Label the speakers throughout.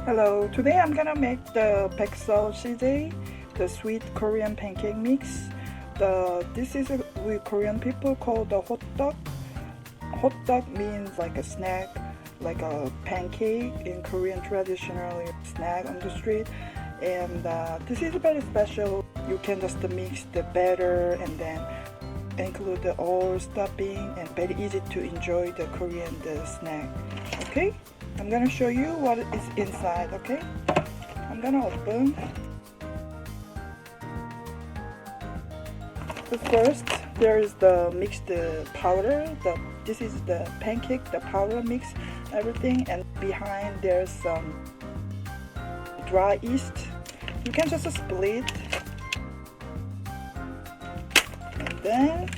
Speaker 1: Hello, today I'm gonna make the Beksul CJ, the sweet Korean pancake mix. This is we Korean people call the hotteok. Hotteok means like a snack, like a pancake in Korean traditional snack on the street. And this is very special. You can just mix the batter and then include the all stuffing, and very easy to enjoy the Korean snack. Okay, I'm gonna show you what is inside. Okay, I'm gonna open. But first, there is the mixed powder. This is the pancake, the powder mix, everything, and behind there's some dry yeast. You can just split. And then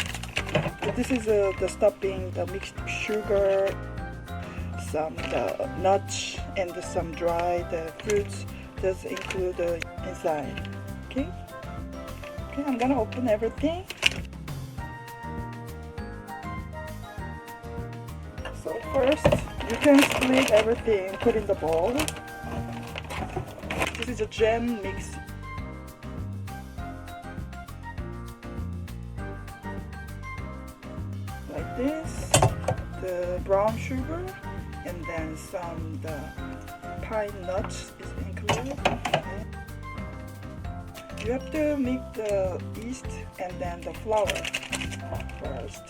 Speaker 1: this is the stuffing, the mixed sugar, some nuts, and some dried fruits that's included inside. Okay, I'm gonna open everything. So first, you can split everything, put in the bowl. This is a jam mix. Like this, the brown sugar, and then some the pine nuts is included. Okay. You have to mix the yeast and then the flour first.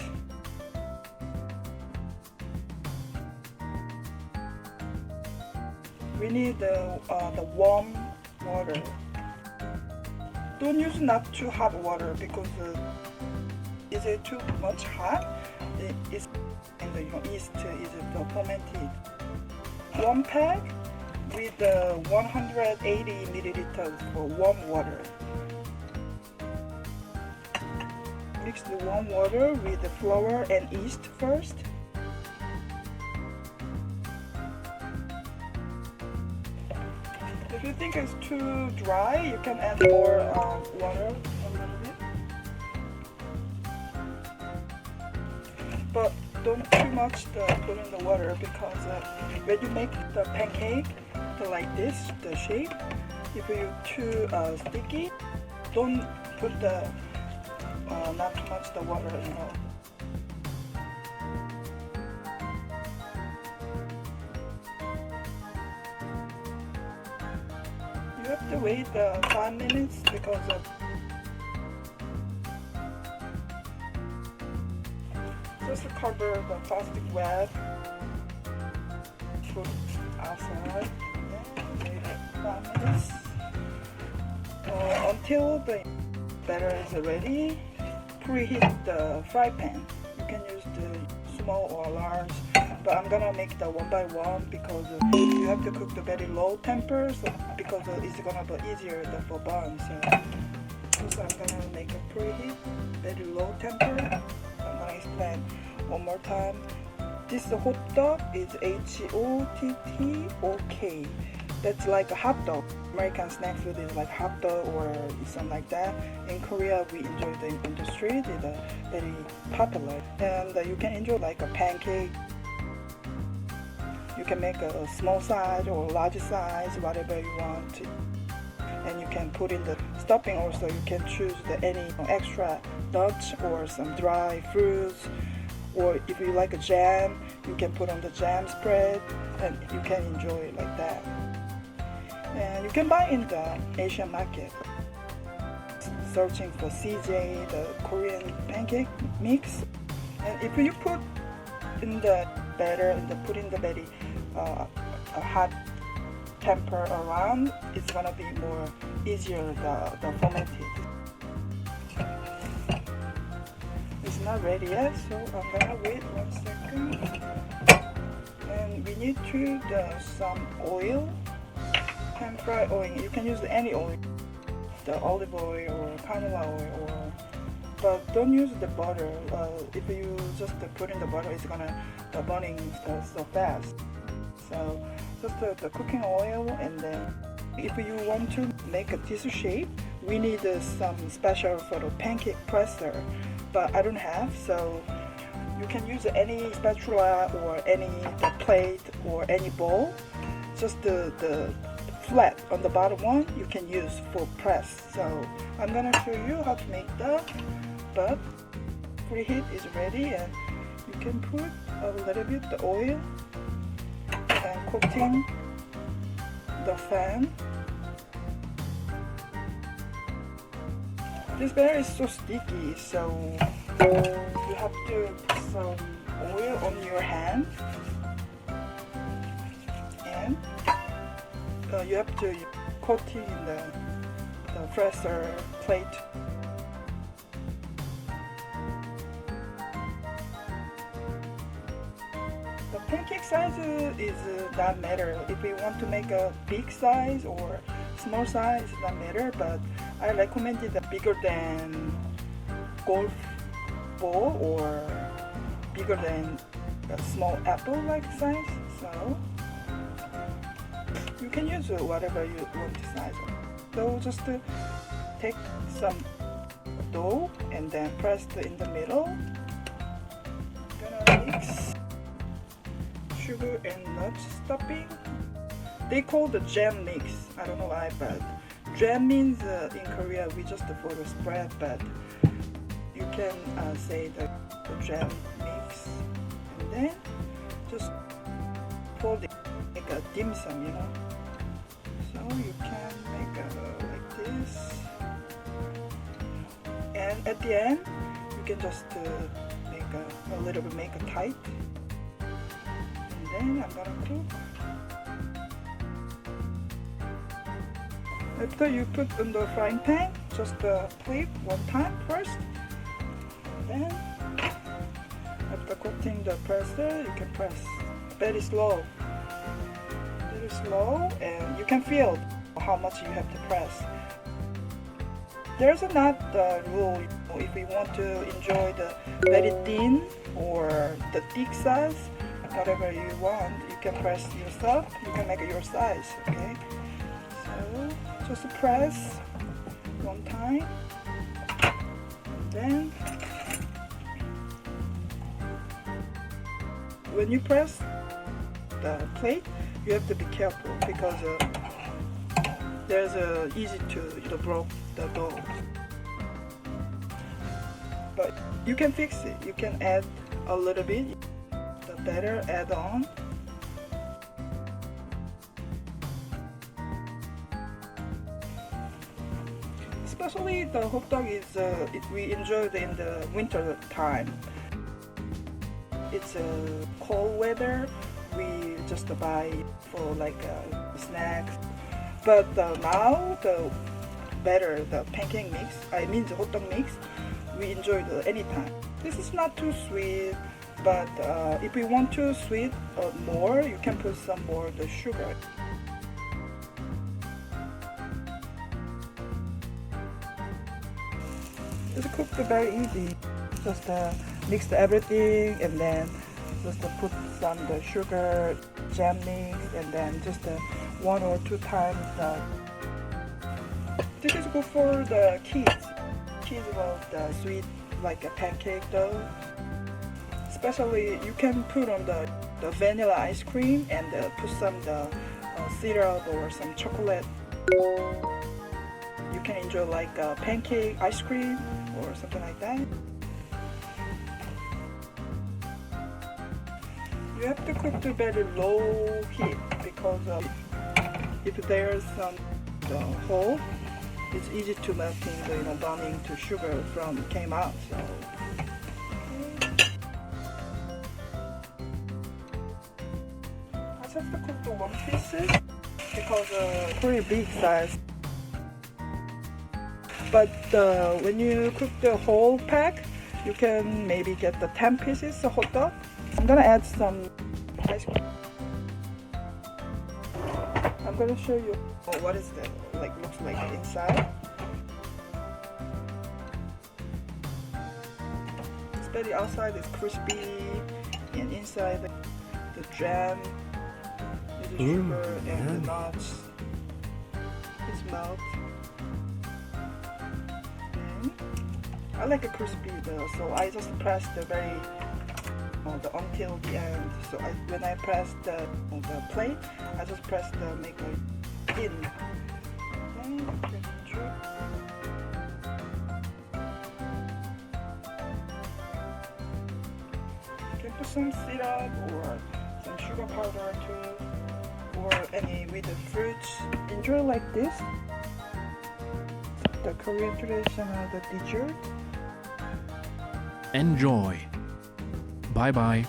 Speaker 1: We need the warm water. Don't use not too hot water because is it too much hot? It's and the yeast is fermented. One pack with 180 milliliters for warm water. Mix the warm water with the flour and yeast first. If you think it's too dry, you can add more water a little bit. But don't too much put in the water, because when you make the pancake like this, the shape, if you're too sticky, don't put not too much the water, you know. You have to wait 5 minutes because just cover the plastic wrap, put outside, and wait 5 minutes until the batter is ready. Preheat the fry pan. You can use the small or large, but I'm gonna make the one by one because you have to cook the very low temper, so because it's gonna be easier for burn. So I'm gonna make a preheat, very low temper. I'm gonna explain one more time. This hotteok is Hotteok. That's like a hot dog. American snack food is like hot dog or something like that. In Korea, we enjoy the in the street. It's very popular, and you can enjoy like a pancake. You can make a small size or large size, whatever you want. And you can put in the stuffing also. You can choose any extra nuts or some dry fruits, or if you like a jam, you can put on the jam spread, and you can enjoy it like that. And you can buy in the Asian market. Searching for CJ, the Korean pancake mix. And if you put in the batter and put in the very a hot temper around, it's gonna be more easier the fermented. It's not ready yet, so I'm gonna wait 1 second. And we need to some oil, pan fry oil. You can use any oil, the olive oil or canola oil, but don't use the butter. If you just put in the butter, it's gonna burning so fast. So just the cooking oil, and then if you want to make this shape, we need some special for the pancake presser, but I don't have, so you can use any spatula or any plate or any bowl. Just flat on the bottom one, you can use for press. So I'm gonna show you how to make that. But preheat is ready, and you can put a little bit the oil and coating the fan. This batter is so sticky, so you have to put some oil on your hand, and you have to coat it in the presser plate. The pancake size is not matter. If you want to make a big size or small size, it doesn't matter, but I recommended the bigger than golf ball or bigger than a small apple like size. So you can use whatever you want to size. So just take some dough and then press it in the middle. Gonna mix sugar and nuts stuffing. They call the jam mix. I don't know why, but jam means in Korea we just for the spread, but you can say the jam mix, and then just fold it like a dim sum, you know. So you can make like this, and at the end you can just make a little bit, make it tight, and then I'm gonna cook. After you put in the frying pan, just flip one time first, and then after coating the presser, you can press very slow, and you can feel how much you have to press. There's not the rule. If you want to enjoy the very thin or the thick size, whatever you want, you can press yourself. You can make it your size. Okay. So just press one time, and then when you press the plate, you have to be careful because there's easy to broke the dough. But you can fix it. You can add a little bit the batter, add on. Especially the hot dog is we enjoy it in the winter time. It's cold weather. We just buy for like snacks. But now the batter, the pancake mix, I mean the hot dog mix, we enjoy it anytime. This is not too sweet, but if you want to sweet more, you can put some more the sugar. It's cooked very easy. Just mix everything, and then just put some the sugar, jam mix, and then just 1 or 2 times. This is good for the kids. Kids love the sweet like a pancake dough. Especially you can put on the vanilla ice cream and put some the syrup or some chocolate. You can enjoy like a pancake ice cream or something like that. You have to cook to very low heat because if there's some hole, it's easy to melting the burning to sugar from came out. So I just have to cook the 1 pieces because pretty big size. But when you cook the whole pack, you can maybe get the 10 pieces of hot dog. I'm gonna add some ice cream. I'm gonna show you what is that looks like inside. Especially outside is crispy, and inside the jam, the sugar and the nuts. It's melt. I like a crispy though, so I just press the very until the end. So when I press the plate, I just press the make in. And you can enjoy. You can put some syrup or some sugar powder too, or any with the fruits. Enjoy like this. The Korean traditional the dessert.
Speaker 2: Enjoy. Bye bye.